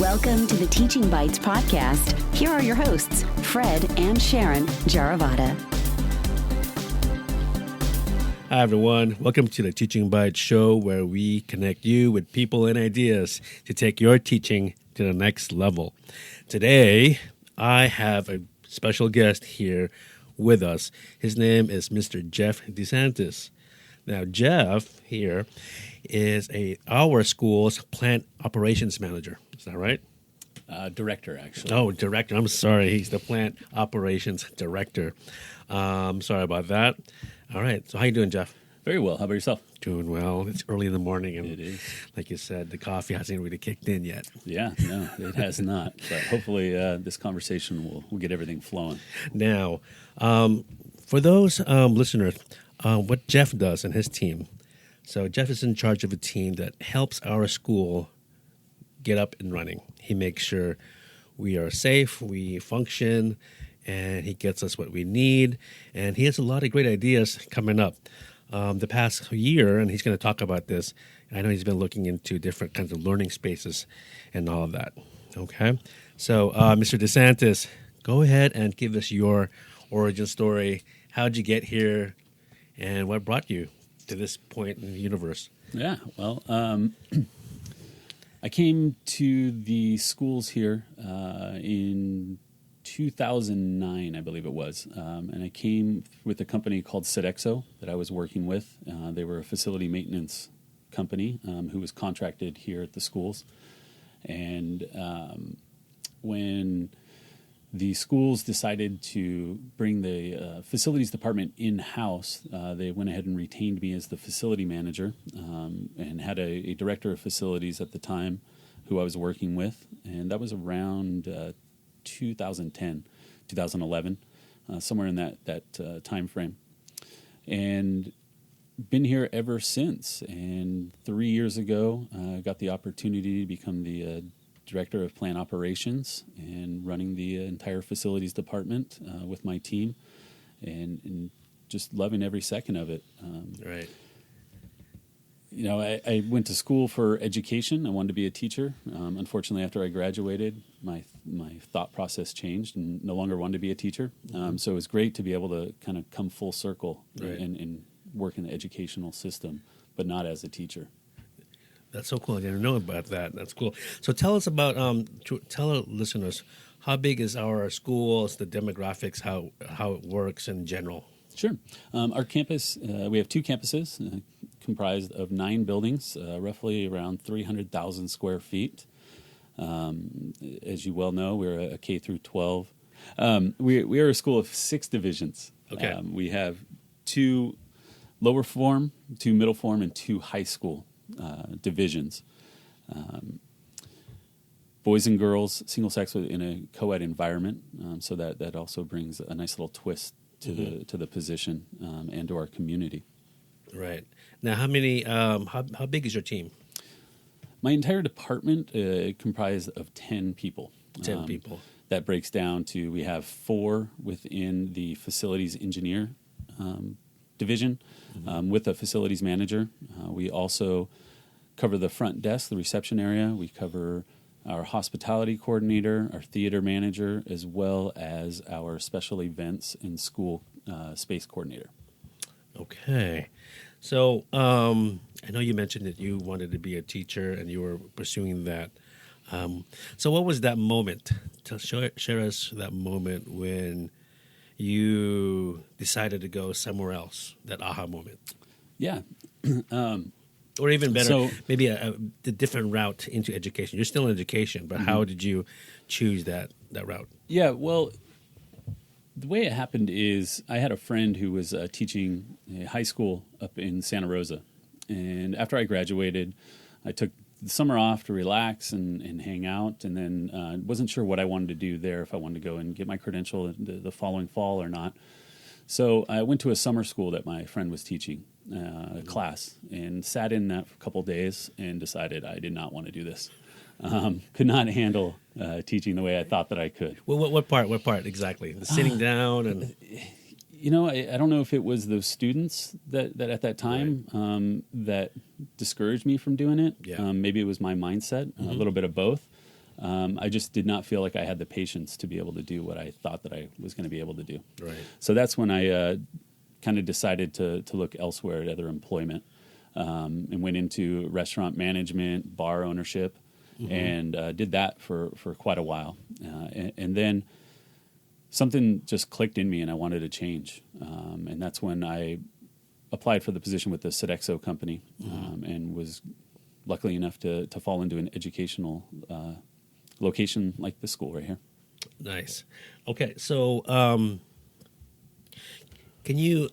Welcome to the Teaching Bites podcast. Here are your hosts, Fred and Sharon Jaravada. Hi, everyone. Welcome to the Teaching Bites show, where we connect you with people and ideas to take your teaching to the next level. Today, I have a special guest here with us. His name is Mr. Geoff De Santis. Now, Geoff here is our school's plant operations manager. Is that right? Director, actually. Oh, director. I'm sorry. He's the plant operations director. Sorry about that. All right. So how you doing, Geoff? Very well. How about yourself? Doing well. It's early in the morning. And It is. like you said, the coffee hasn't really kicked in yet. Yeah, no, it has not. But hopefully this conversation will get everything flowing. Now, for those listeners, what Geoff does and his team. So Geoff is in charge of a team that helps our school get up and running. He makes sure we are safe, we function, and he gets us what we need. And he has a lot of great ideas coming up. The past year, and he's going to talk about this, I know he's been looking into different kinds of learning spaces and all of that. Okay? So, Mr. De Santis, go ahead and give us your origin story. How'd you get here, and what brought you to this point in the universe? Yeah, well, I came to the schools here in 2009, I believe it was, and I came with a company called Sodexo that I was working with. They were a facility maintenance company who was contracted here at the schools. And when the schools decided to bring the facilities department in-house, they went ahead and retained me as the facility manager and had a director of facilities at the time who I was working with. And that was around 2010, 2011, somewhere in that time frame. And been here ever since. And 3 years ago, I got the opportunity to become the director of plant operations and running the entire facilities department with my team, and just loving every second of it. Right. You know, I went to school for education. I wanted to be a teacher. Unfortunately, after I graduated, my thought process changed and no longer wanted to be a teacher. So it was great to be able to kind of come full circle and work in the educational system, but not as a teacher. That's so cool. I didn't know about that. That's cool. So tell us about, tell our listeners, how big is our schools, the demographics, how it works in general? Sure. Our campus, we have two campuses comprised of 9 buildings, roughly around 300,000 square feet. As you well know, we're a K through 12. We are a school of 6 divisions. Okay. We have 2 lower form, 2 middle form, and 2 high school divisions. Boys and girls, single sex in a co-ed environment, so that also brings a nice little twist to the position and to our community. Right. Now, how many? How big is your team? My entire department comprised of 10 people. 10 people. That breaks down to, we have 4 within the facilities engineer division with a facilities manager. We also cover the front desk, the reception area. We cover our hospitality coordinator, our theater manager, as well as our special events and school space coordinator. Okay. So I know you mentioned that you wanted to be a teacher and you were pursuing that. So what was that moment? Share us that moment when you decided to go somewhere else, that aha moment. Yeah. Or even better, So- maybe a different route into education. You're still in education, but how did you choose that route? Yeah, well, the way it happened is I had a friend who was teaching a high school up in Santa Rosa. And after I graduated, I took the summer off to relax and hang out, and then wasn't sure what I wanted to do there, if I wanted to go and get my credential the following fall or not. So I went to a summer school that my friend was teaching, a class, and sat in that for a couple of days and decided I did not want to do this. Could not handle teaching the way I thought that I could. Well, what part? What part exactly? The sitting down and. You know, I don't know if it was those students that at that time that discouraged me from doing it. Yeah. Maybe it was my mindset, a little bit of both. I just did not feel like I had the patience to be able to do what I thought that I was going to be able to do. Right. So that's when I kind of decided to look elsewhere at other employment, and went into restaurant management, bar ownership, and did that for quite a while. And then something just clicked in me, and I wanted to change. And that's when I applied for the position with the Sodexo company, and was luckily enough to fall into an educational location like this school right here. Nice. Okay, so can you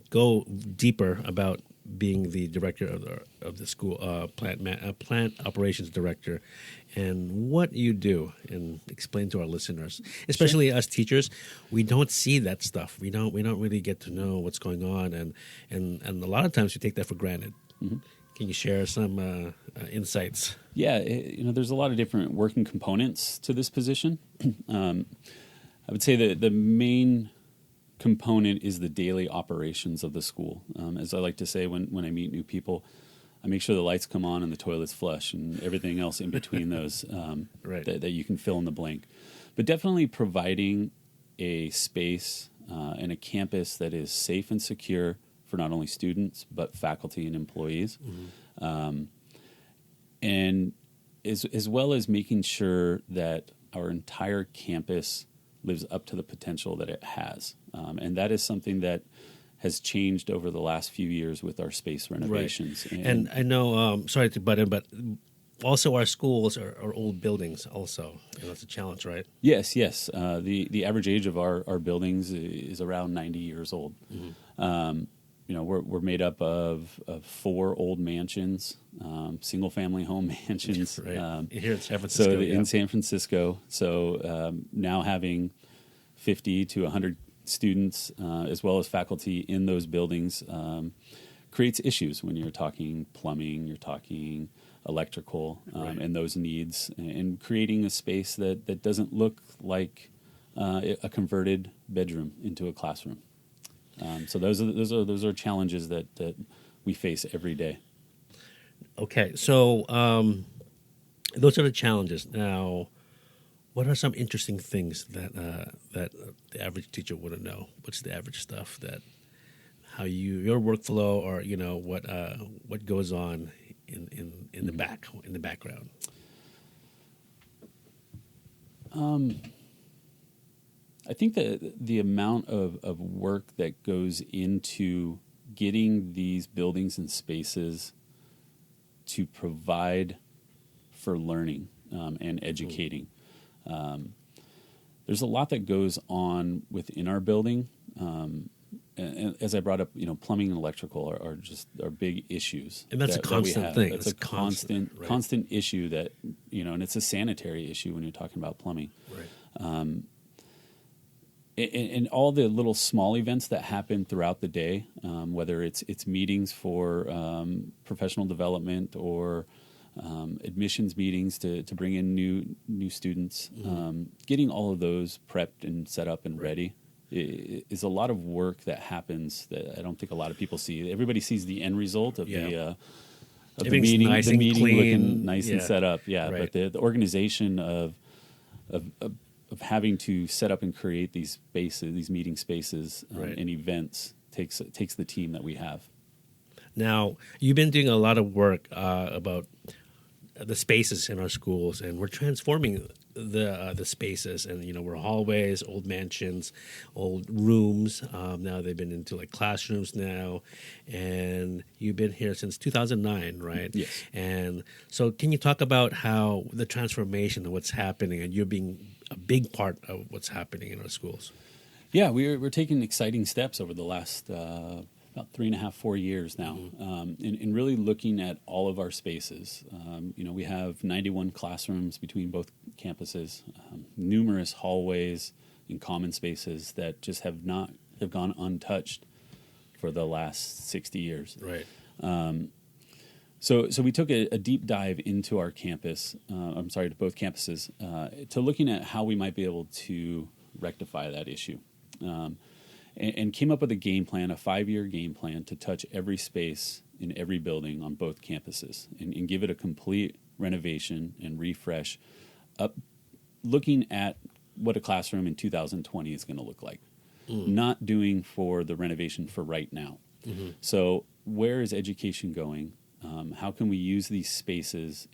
go deeper about being the director of the school, plant operations director, and what you do, and explain to our listeners, especially us teachers. We don't see that stuff. We don't really get to know what's going on, and a lot of times we take that for granted. Mm-hmm. Can you share some insights? Yeah, there's a lot of different working components to this position. I would say that the main component is the daily operations of the school. As I like to say when I meet new people, I make sure the lights come on and the toilets flush and everything else in between those right. that you can fill in the blank. But definitely providing a space and a campus that is safe and secure for not only students but faculty and employees, and as well as making sure that our entire campus lives up to the potential that it has. And that is something that has changed over the last few years with our space renovations. Right. And I know, sorry to butt in, but also our schools are old buildings also. And that's a challenge, right? Yes. The average age of our buildings is around 90 years old. Mm-hmm. We're made up of 4 old mansions, single-family home mansions. Right. Here in San Francisco. In San Francisco. So now having 50 to 100 students, as well as faculty in those buildings, creates issues when you're talking plumbing, you're talking electrical, and those needs, and creating a space that doesn't look like a converted bedroom into a classroom. So those are challenges that we face every day. Okay, so those are the challenges. Now, what are some interesting things that the average teacher wouldn't know? What's the average stuff that your workflow, or what goes on in the background? I think that the amount of work that goes into getting these buildings and spaces to provide for learning and educating. There's a lot that goes on within our building. And as I brought up, plumbing and electrical are big issues. And that's a constant thing. It's a constant issue that, and it's a sanitary issue when you're talking about plumbing. Right. And all the little small events that happen throughout the day, whether it's meetings for professional, or admissions meetings to bring in new students, getting all of those prepped and set up and ready is a lot of work that happens that I don't think a lot of people see. Everybody sees the end result of the meeting, nice the meeting clean, looking nice and set up. Yeah, right. But the organization of having to set up and create these spaces, these meeting spaces, and events takes the team that we have. Now, you've been doing a lot of work about the spaces in our schools, and we're transforming the spaces. And we're hallways, old mansions, old rooms. Now they've been into like classrooms now, and you've been here since 2009, right? Yes. And so, can you talk about how the transformation of what's happening, and you're being a big part of what's happening in our schools? Yeah, we're taking exciting steps over the last about 3.5, 4 years now, in really looking at all of our spaces. We have 91 classrooms between both campuses, numerous hallways and common spaces that just have gone untouched for the last 60 years. Right. So we took a deep dive into our campus, to both campuses, to looking at how we might be able to rectify that issue. And came up with a game plan, a 5-year game plan to touch every space in every building on both campuses and give it a complete renovation and refresh looking at what a classroom in 2020 is going to look like, not doing for the renovation for right now. So where is education going? How can we use these spaces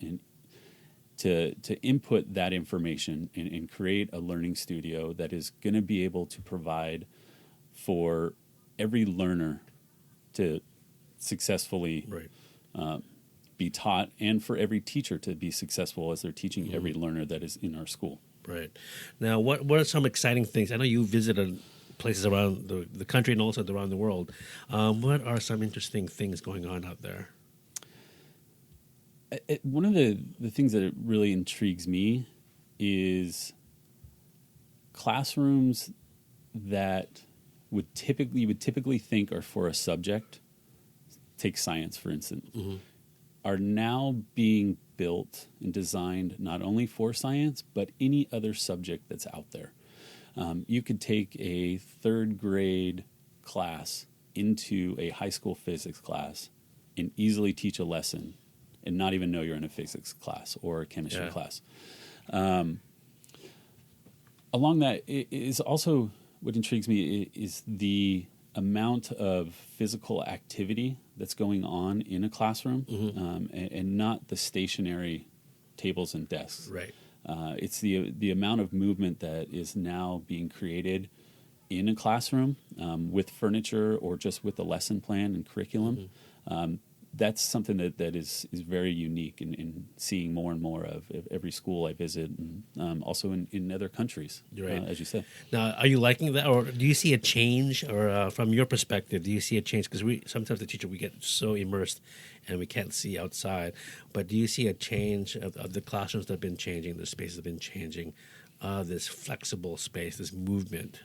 to input that information and create a learning studio that is going to be able to provide for every learner to successfully be taught, and for every teacher to be successful as they're teaching every learner that is in our school. Right. Now, what are some exciting things? I know you visited places around the country and also around the world. What are some interesting things going on out there? One of the things that really intrigues me is classrooms that you would typically think are for a subject. Take science, for instance. Are now being built and designed not only for science, but any other subject that's out there. You could take a third grade class into a high school physics class and easily teach a lesson and not even know you're in a physics class or a chemistry class. Along that is also what intrigues me is the amount of physical activity that's going on in a classroom, and not the stationary tables and desks. Right. It's the amount of movement that is now being created in a classroom with furniture or just with the lesson plan and curriculum. That's something that is very unique in seeing more and more of every school I visit, and also in other countries, as you said. Now, are you liking that, or do you see a change, or from your perspective, do you see a change? Because sometimes the teacher, we get so immersed and we can't see outside, but do you see a change of the classrooms that have been changing, the spaces have been changing, this flexible space, this movement?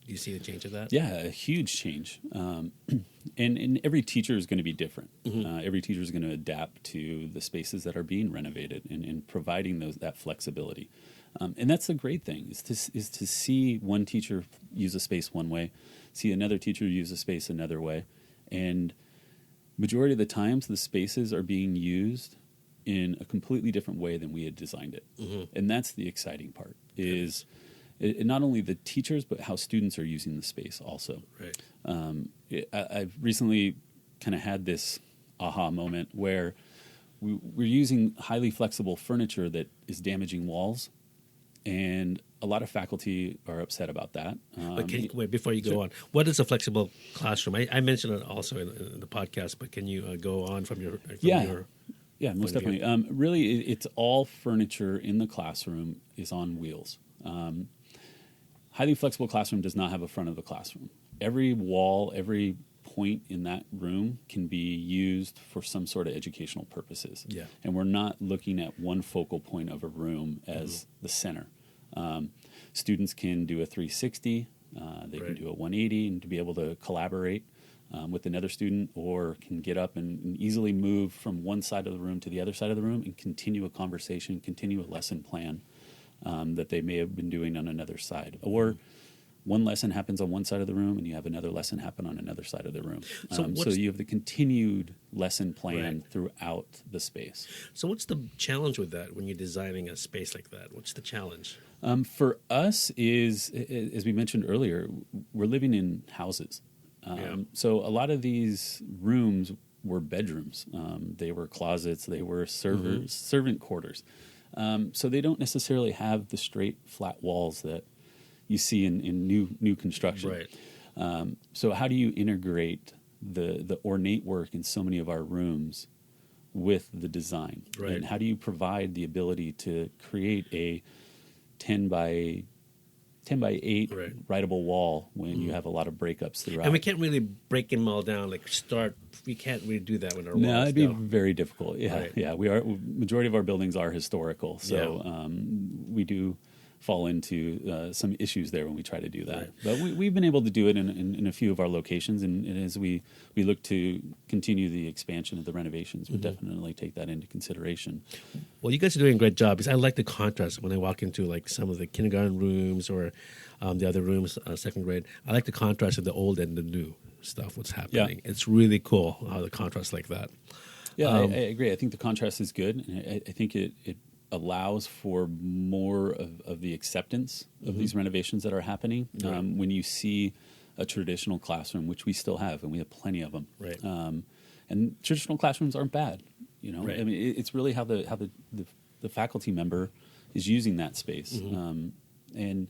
Do you see a change of that? Yeah, a huge change. And every teacher is going to be different. Every teacher is going to adapt to the spaces that are being renovated and providing that flexibility. And that's the great thing, is to see one teacher use a space one way, see another teacher use a space another way. And majority of the times, the spaces are being used in a completely different way than we had designed it. And that's the exciting part, is not only the teachers, but how students are using the space also. Right. I've recently kind of had this aha moment where we're using highly flexible furniture that is damaging walls, and a lot of faculty are upset about that. But wait, before you go on, what is a flexible classroom? I mentioned it also in the podcast, but can you go on from your... Yeah, most definitely. Really, it's all furniture in the classroom is on wheels. Highly flexible classroom does not have a front of the classroom. Every wall, every point in that room can be used for some sort of educational purposes. Yeah. And we're not looking at one focal point of a room as the center. Students can do a 360, they can do a 180, and to be able to collaborate with another student, or can get up and easily move from one side of the room to the other side of the room and continue a conversation, continue a lesson plan that they may have been doing on another side. Or one lesson happens on one side of the room and you have another lesson happen on another side of the room. So you have the continued lesson plan throughout the space. So what's the challenge with that when you're designing a space like that? What's the challenge? For us is, as we mentioned earlier, we're living in houses. So a lot of these rooms were bedrooms. They were closets. They were servant quarters. So they don't necessarily have the straight, flat walls that you see in new construction. Right. So how do you integrate the ornate work in so many of our rooms with the design? Right. And how do you provide the ability to create a 10 by 8 writable wall when you have a lot of breakups throughout? And we can't really break them all down, we can't really do that with our walls. No, it'd be very difficult. Yeah, Right. yeah. Majority of our buildings are historical, so we do fall into some issues there when we try to do that. Right. But we've been able to do it in a few of our locations, and as we look to continue the expansion of the renovations, we'll definitely take that into consideration. Well, you guys are doing a great job, because I like the contrast when I walk into some of the kindergarten rooms or the other rooms, second grade. I like the contrast of the old and the new stuff, what's happening. Yeah. It's really cool how the contrast like that. Yeah, I agree. I think the contrast is good, and I think it allows for more of the acceptance of these renovations that are happening. Right. When you see a traditional classroom, which we still have, and we have plenty of them. Right. And traditional classrooms aren't bad. Right. I mean, it's really how the faculty member is using that space. And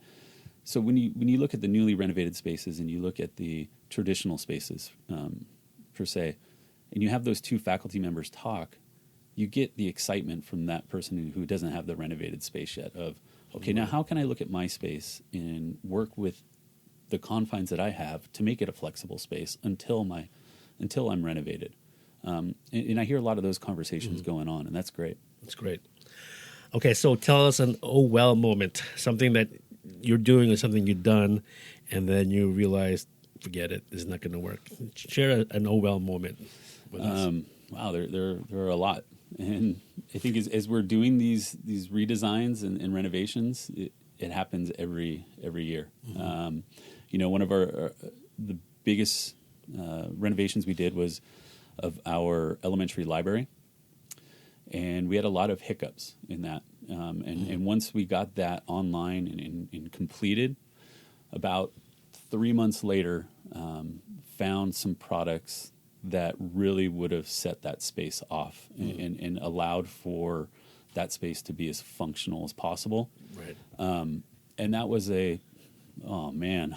so when you look at the newly renovated spaces and you look at the traditional spaces, per se, and you have those two faculty members talk, you get the excitement from that person who doesn't have the renovated space yet of, okay, now how can I look at my space and work with the confines that I have to make it a flexible space until I'm renovated. And I hear a lot of those conversations going on, and that's great. That's great. Okay, so tell us an oh well moment, something that you're doing or something you've done, and then you realize, forget it, this is not going to work. Share an oh well moment with us. Wow, there are a lot, and I think as we're doing these redesigns and renovations, it happens every year. One of the biggest renovations we did was of our elementary library, and we had a lot of hiccups in that. And once we got that online and completed, about 3 months later, found some products that really would have set that space off and allowed for that space to be as functional as possible. Right. And that was oh man,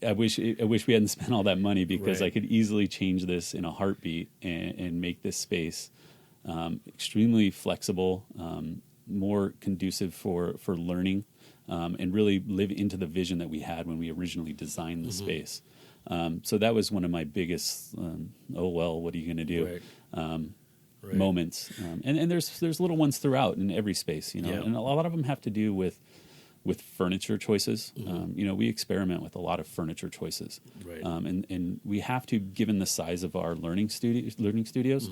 I wish we hadn't spent all that money, because Right. I could easily change this in a heartbeat and make this space extremely flexible, more conducive for learning, and really live into the vision that we had when we originally designed the space. So that was one of my biggest, oh well, what are you going to do? Right. Moments. And there's little ones throughout in every space, Yeah. and a lot of them have to do with furniture choices. We experiment with a lot of furniture choices. Right. And we have to, given the size of our learning studios,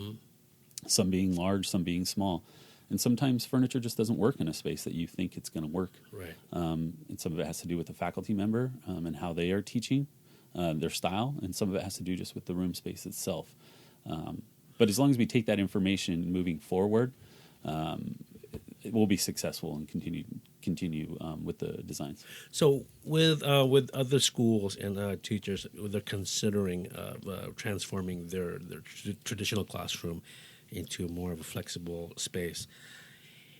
some being large, some being small. And sometimes furniture just doesn't work in a space that you think it's going to work. Right. And some of it has to do with the faculty member and how they are teaching, their style, and some of it has to do just with the room space itself. But as long as we take that information moving forward, it will be successful and continue with the designs. So with other schools and teachers, they're considering transforming their traditional classroom into more of a flexible space.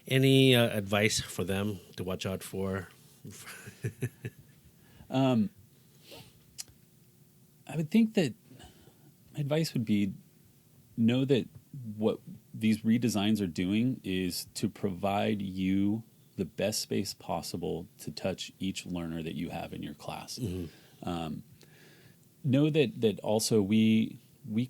Any advice for them to watch out for? I would think that my advice would be, know that what these redesigns are doing is to provide you the best space possible to touch each learner that you have in your class. Know that also we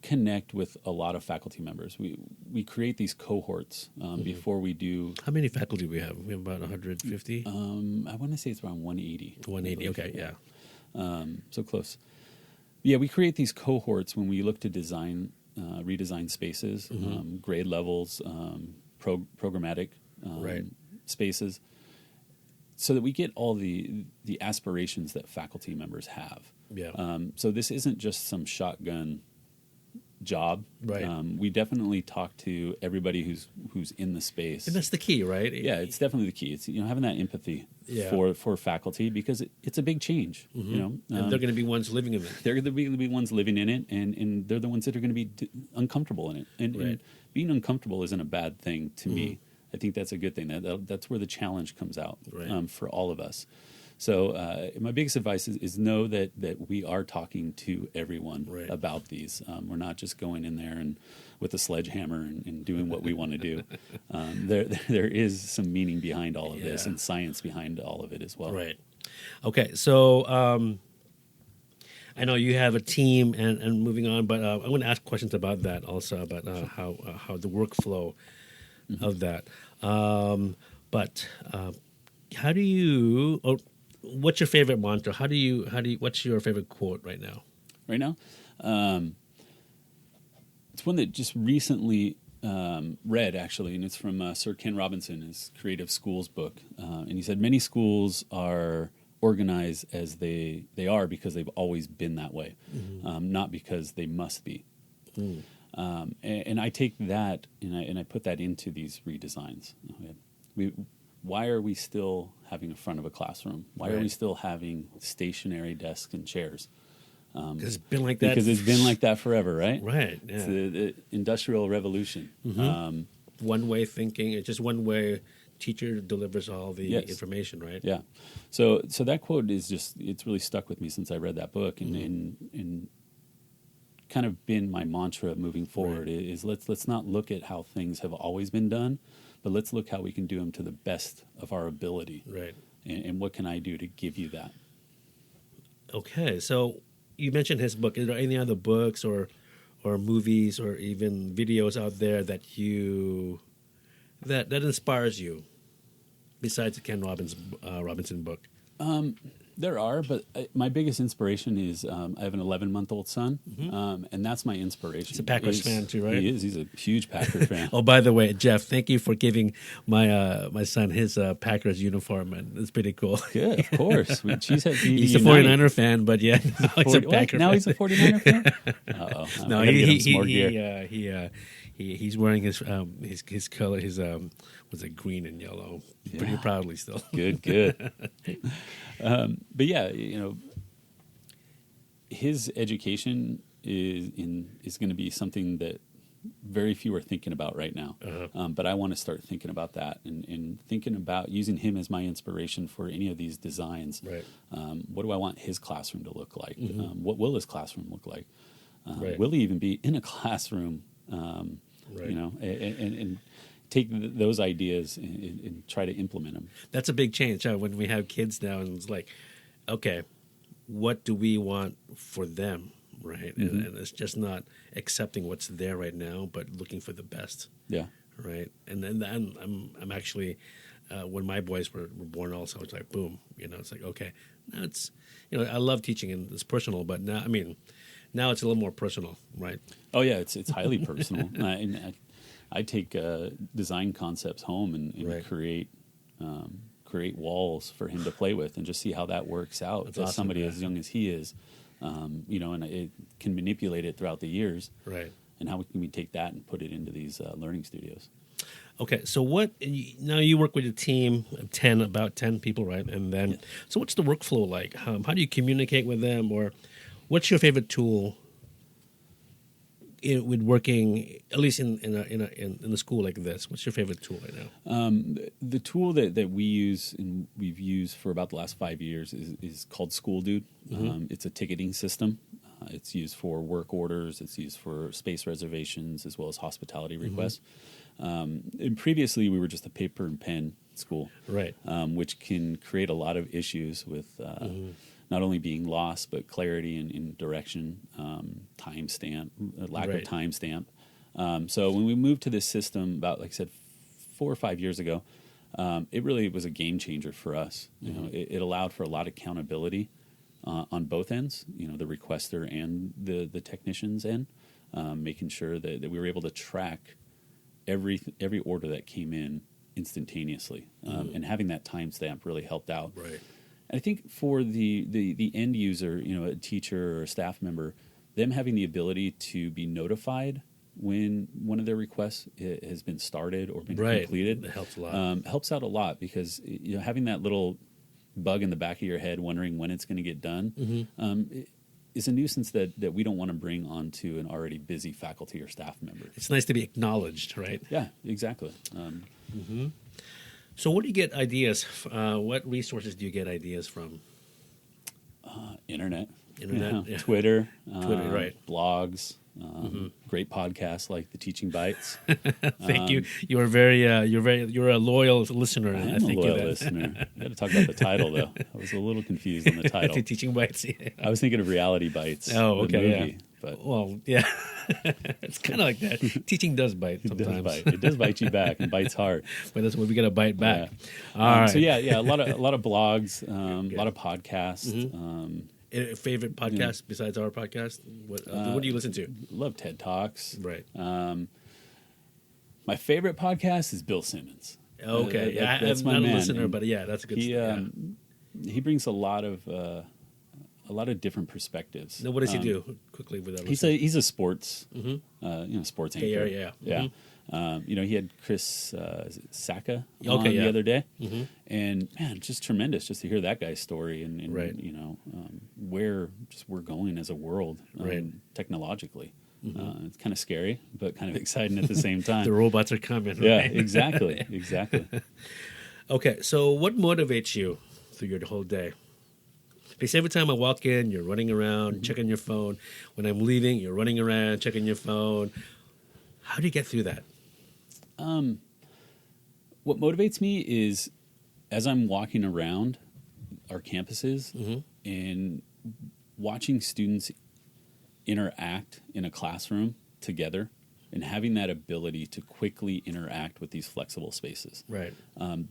connect with a lot of faculty members. We create these cohorts before we do. How many faculty do we have? We have about 150? I want to say it's around 180. 180, okay, yeah. So close. Yeah, we create these cohorts when we look to redesign spaces, grade levels, programmatic Right. spaces, so that we get all the aspirations that faculty members have. Yeah. So this isn't just some shotgun job. Right. We definitely talk to everybody who's in the space. And that's the key, right? Yeah, it's definitely the key. It's having that empathy Yeah. for faculty, because it's a big change. And they're going to be ones living in it. They're going to be the ones living in it, and they're the ones that are going to be uncomfortable in it. And Right. being uncomfortable isn't a bad thing to me. I think that's a good thing. That's where the challenge comes out Right. For all of us. So my biggest advice is know that we are talking to everyone Right. about these. We're not just going in there and with a sledgehammer and doing what we want to do. There is some meaning behind all of this, Yeah. and science behind all of it as well. Right. Okay, so I know you have a team and moving on, but I want to ask questions about that also, about how the workflow of that. But how do you? Or what's your favorite mantra? What's your favorite quote right now? Right now, it's one that just recently read, actually, and it's from Sir Ken Robinson, his Creative Schools book. And he said, many schools are organized as they are because they've always been that way, not because they must be. And I take that and I put that into these redesigns. Why are we still having a front of a classroom? Why are we still having stationary desks and chairs? Because it's been like that. Because it's been like that forever, right? Right. Yeah. It's the Industrial Revolution. One-way thinking. It's just one way. Teacher delivers all the information, right? Yeah. So that quote is it's really stuck with me since I read that book, and kind of been my mantra moving forward. Is let's not look at how things have always been done, but let's look how we can do them to the best of our ability. Right. And what can I do to give you that? Okay. So you mentioned his book. Is there any other books or movies or even videos out there that you that inspires you besides the Ken Robinson book? There are, but my biggest inspiration is I have an 11-month-old son, and that's my inspiration. He's a Packers fan too, right? He is. He's a huge Packers fan. Oh, by the way, Geoff, thank you for giving my son his Packers uniform, and it's pretty cool. Yeah, of course. He's a 49er fan, but yeah, now he's a Packer fan. Now he's a 49er fan? Uh-oh. No, he's wearing his color, was it green and yellow? Yeah. Pretty proudly still. Good. But yeah, his education is going to be something that very few are thinking about right now. But I want to start thinking about that and thinking about using him as my inspiration for any of these designs. Right. What do I want his classroom to look like? What will his classroom look like? Right. Will he even be in a classroom? Right. And take those ideas and try to implement them. That's a big change when we have kids now, and it's like, okay, what do we want for them, right? And it's just not accepting what's there right now, but looking for the best. Yeah. Right. And then I'm actually when my boys were born, also it's like boom, it's like okay, now it's I love teaching and it's personal, but now it's a little more personal, right? Oh yeah, it's highly personal. I take design concepts home and create walls for him to play with and just see how that works out. That's as awesome, somebody as young as he is, and it can manipulate it throughout the years. Right. And how can we take that and put it into these learning studios? Okay, so now you work with a team of about 10 people, right? And then, so what's the workflow like? How do you communicate with them, or what's your favorite tool with working, at least in a school like this? What's your favorite tool right now? The tool that we use and we've used for about the last 5 years is called School Dude. It's a ticketing system. It's used for work orders. It's used for space reservations as well as hospitality requests. And previously, we were just a paper and pen school, right? Which can create a lot of issues with not only being lost, but clarity in direction, timestamp, lack of timestamp. So when we moved to this system about, like I said, 4 or 5 years ago, it really was a game changer for us. It allowed for a lot of accountability on both ends, the requester and the technician's end, making sure that we were able to track every order that came in instantaneously, and having that timestamp really helped out. Right. I think for the end user, a teacher or a staff member, them having the ability to be notified when one of their requests has been started or been completed, that helps a lot. Helps out a lot because having that little bug in the back of your head, wondering when it's going to get done, is a nuisance that we don't want to bring onto an already busy faculty or staff member. It's nice to be acknowledged, right? Yeah, exactly. So where do you get ideas? What resources do you get ideas from? Internet, yeah. Twitter, right? Blogs, great podcasts like the Teaching Bites. Thank you. You're a loyal listener. I am a loyal listener. I got to talk about the title though. I was a little confused on the title. The Teaching Bites. Yeah. I was thinking of Reality Bites. Oh, okay, the movie, yeah. But well, yeah, it's kind of like that. Teaching does bite sometimes. It does bite you back, and bites hard. But that's when we got to bite back. Yeah. All right. So a lot of blogs, a lot of podcasts. Favorite podcast besides our podcast? What do you listen to? Love TED Talks. Right. My favorite podcast is Bill Simmons. Okay, that's I'm my not man. a listener, but yeah, that's a good. He brings a lot of lot of different perspectives. Now, what does he do quickly with that? He's a sports, sports anchor. Yeah. He had Chris Sacca the other day, and man, just tremendous just to hear that guy's story and where just we're going as a world, technologically. It's kind of scary, but kind of exciting at the same time. The robots are coming. Yeah, right? exactly. Okay, so what motivates you through your whole day? Because every time I walk in, you're running around, checking your phone. When I'm leaving, you're running around, checking your phone. How do you get through that? What motivates me is as I'm walking around our campuses and watching students interact in a classroom together and having that ability to quickly interact with these flexible spaces. Right.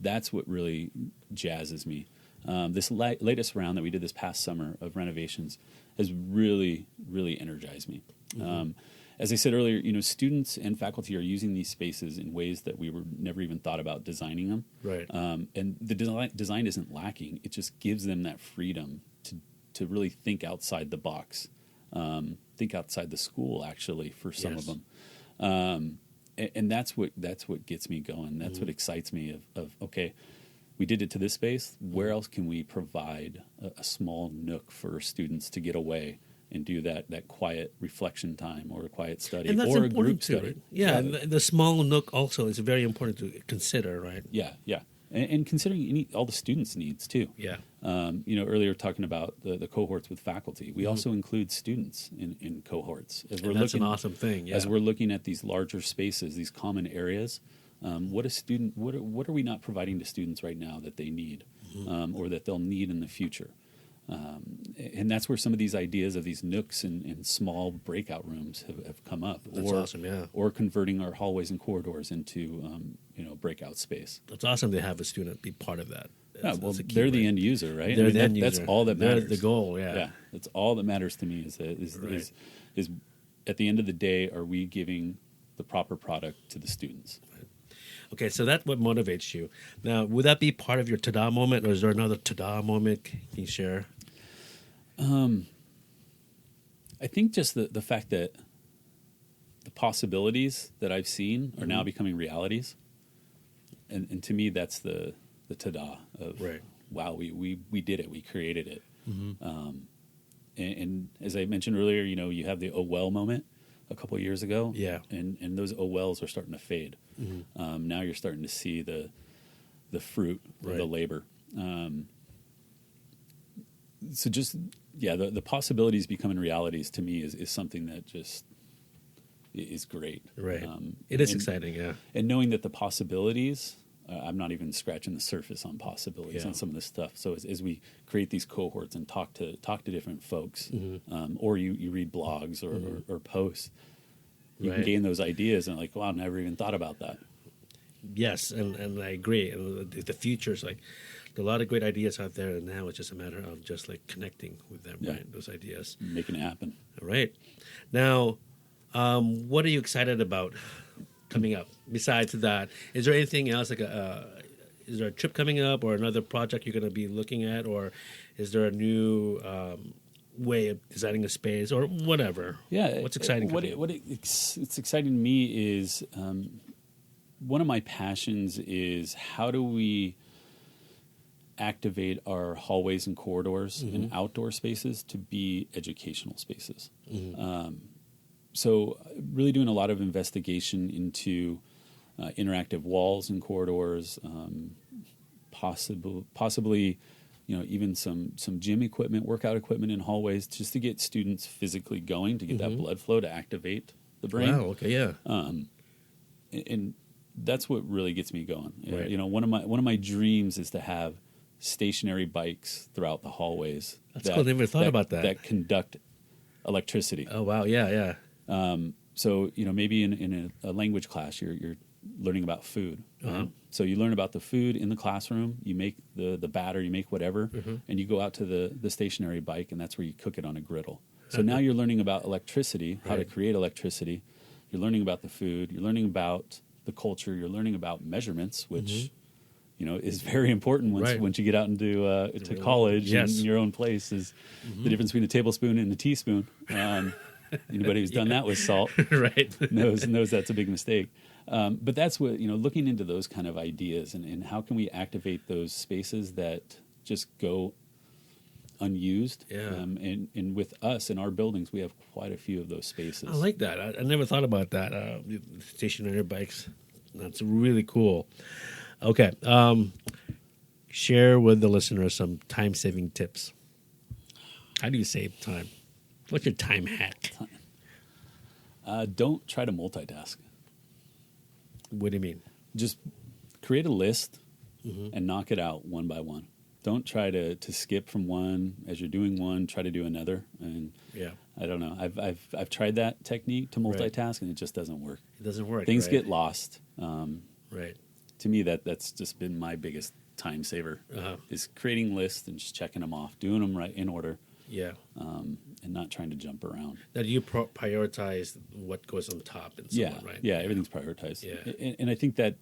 That's what really jazzes me. This latest round that we did this past summer of renovations has really, really energized me. As I said earlier, students and faculty are using these spaces in ways that we were never even thought about designing them. Right. And the design isn't lacking. It just gives them that freedom to really think outside the box, think outside the school, actually, for some of them. And that's what gets me going. That's what excites me of okay, we did it to this space. Where else can we provide a small nook for students to get away and do that quiet reflection time or a quiet study and that's or a important group too, study? right? Yeah, the small nook also is very important to consider, right? Yeah. And considering all the students' needs too. Yeah. Earlier talking about the cohorts with faculty, we also include students in cohorts. That's an awesome thing. Yeah. As we're looking at these larger spaces, these common areas, what are we not providing to students right now that they need, or that they'll need in the future? And that's where some of these ideas of these nooks and small breakout rooms have come up. That's awesome, yeah. Or converting our hallways and corridors into breakout space. It's awesome to have a student be part of that. They're the end user, right? They're the end user. That's all that matters. They're the goal, yeah. Yeah, that's all that matters to me is at the end of the day, are we giving the proper product to the students? Okay, so that's what motivates you. Now, would that be part of your ta-da moment, or is there another ta-da moment? Can you share? I think just the fact that the possibilities that I've seen are now becoming realities. And to me, that's the ta-da of, wow, we did it. We created it. And as I mentioned earlier, you have the oh well moment a couple of years ago. Yeah. And those oh wells are starting to fade. Now you're starting to see the fruit of the labor. So just, the possibilities becoming realities to me is something that just is great. Right. It is exciting, yeah. And knowing that the possibilities, I'm not even scratching the surface on possibilities on some of this stuff. So as we create these cohorts and talk to different folks, or you read blogs or posts, you can gain those ideas and wow, I never even thought about that. Yes, and I agree. And the future is there are a lot of great ideas out there, and now it's just a matter of just connecting with them, right? Those ideas. Making it happen. All right. Now, what are you excited about coming up? Besides that, is there anything else is there a trip coming up or another project you're going to be looking at, or is there a new way of designing a space or whatever? Yeah. What's exciting? It's exciting to me is one of my passions is how do we activate our hallways and corridors and outdoor spaces to be educational spaces. So really doing a lot of investigation into interactive walls and corridors, possibly even some gym equipment, workout equipment in hallways, just to get students physically going, to get that blood flow, to activate the brain. Wow, okay, yeah. And that's what really gets me going. Right. One of my dreams is to have stationary bikes throughout the hallways. That's cool. I never thought about that. That conduct electricity. Oh wow, yeah. So maybe in a language class you're learning about food. So you learn about the food in the classroom. You make the batter. You make whatever, and you go out to the stationary bike, and that's where you cook it on a griddle. So now you're learning about electricity, how to create electricity. You're learning about the food. You're learning about the culture. You're learning about measurements, which is very important once you get out into to college and your own place is the difference between a tablespoon and a teaspoon. Anybody who's done that with salt knows that's a big mistake. But that's what, looking into those kind of ideas and how can we activate those spaces that just go unused. And with us in our buildings, we have quite a few of those spaces. I like that. I never thought about that. Stationary bikes. That's really cool. Okay. Share with the listeners some time-saving tips. How do you save time? What's your time hack? Don't try to multitask. What do you mean? Just create a list and knock it out one by one. Don't try to skip from one as you're doing one. Try to do another. And I don't know. I've tried that technique to multitask, and it just doesn't work. It doesn't work. Things get lost. Right. To me, that's just been my biggest time saver. Is creating lists and just checking them off, doing them right in order. Yeah. And not trying to jump around. Now, do you prioritize what goes on top and so on, right? Yeah, everything's prioritized. Yeah. And I think that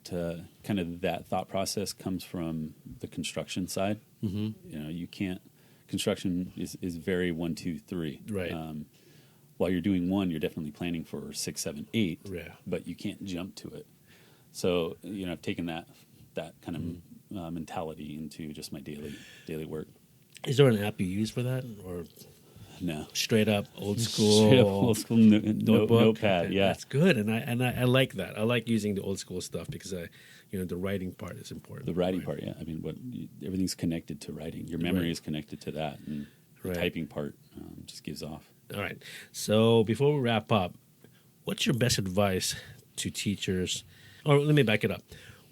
kind of that thought process comes from the construction side. You can't, construction is very 1, 2, 3. Right. While you're doing one, you're definitely planning for 6, 7, 8. Yeah. But you can't jump to it. So, I've taken that kind of mentality into just my daily work. Is there an app you use for that, or no? Straight up old school notepad. Yeah, that's good, and I like that. I like using the old school stuff because the writing part is important. The writing part, yeah. I mean, everything's connected to writing. Your memory is connected to that, and the typing part just gives off. All right. So before we wrap up, what's your best advice to teachers? Or let me back it up.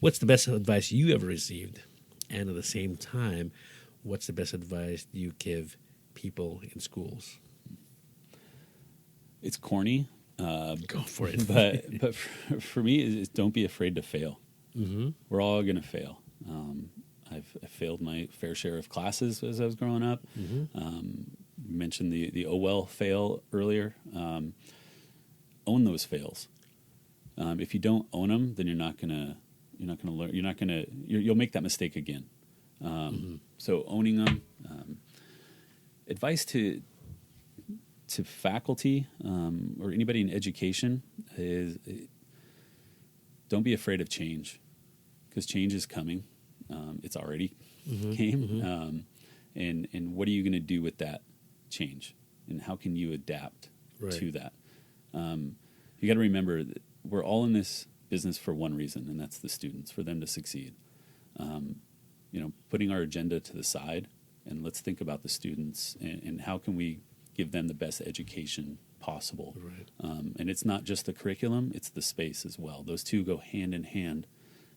What's the best advice you ever received? And at the same time, what's the best advice you give people in schools? It's corny. Go for it. but for me, it's don't be afraid to fail. We're all going to fail. I've failed my fair share of classes as I was growing up. You mentioned the oh well fail earlier. Own those fails. If you don't own them, then you're not gonna learn. You'll make that mistake again. So owning them. Advice to faculty or anybody in education is don't be afraid of change, because change is coming. It's already came. And what are you going to do with that change? And how can you adapt to that? You got to remember that we're all in this business for one reason, and that's the students, for them to succeed. Putting our agenda to the side, and let's think about the students and how can we give them the best education possible. And it's not just the curriculum, it's the space as well. Those two go hand in hand,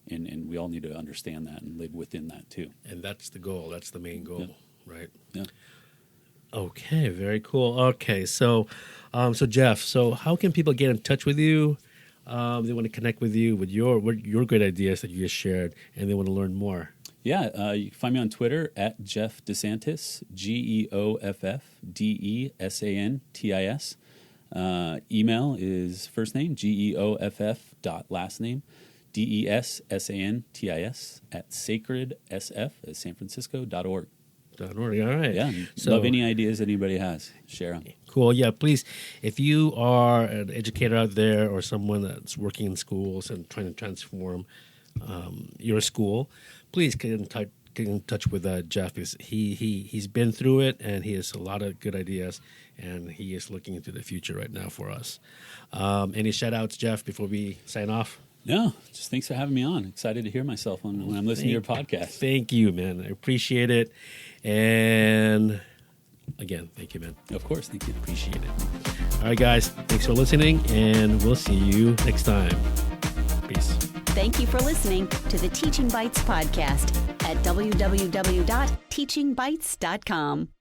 and we all need to understand that and live within that too. And that's the goal. That's the main goal, right? Yeah. Okay, very cool. Okay, so Geoff, so how can people get in touch with you? They want to connect with you with your great ideas that you just shared, and they want to learn more. Yeah, you can find me on Twitter at Geoff De Santis, GeoffDesantis. Email is first name, GeoFF.lastname, DESSANTIS at sacredsf at sanfrancisco.org. All right. Yeah, love any ideas anybody has. Share them. Cool. Yeah, please, if you are an educator out there or someone that's working in schools and trying to transform your school, please get in touch with Geoff, because he's been through it, and he has a lot of good ideas, and he is looking into the future right now for us. Any shout-outs, Geoff, before we sign off? No, just thanks for having me on. Excited to hear myself when I'm listening to your podcast. Thank you, man. I appreciate it. And again, thank you, man. Of course, thank you. Appreciate it. All right, guys, thanks for listening, and we'll see you next time. Peace. Thank you for listening to the Teaching Bites podcast at www.teachingbites.com.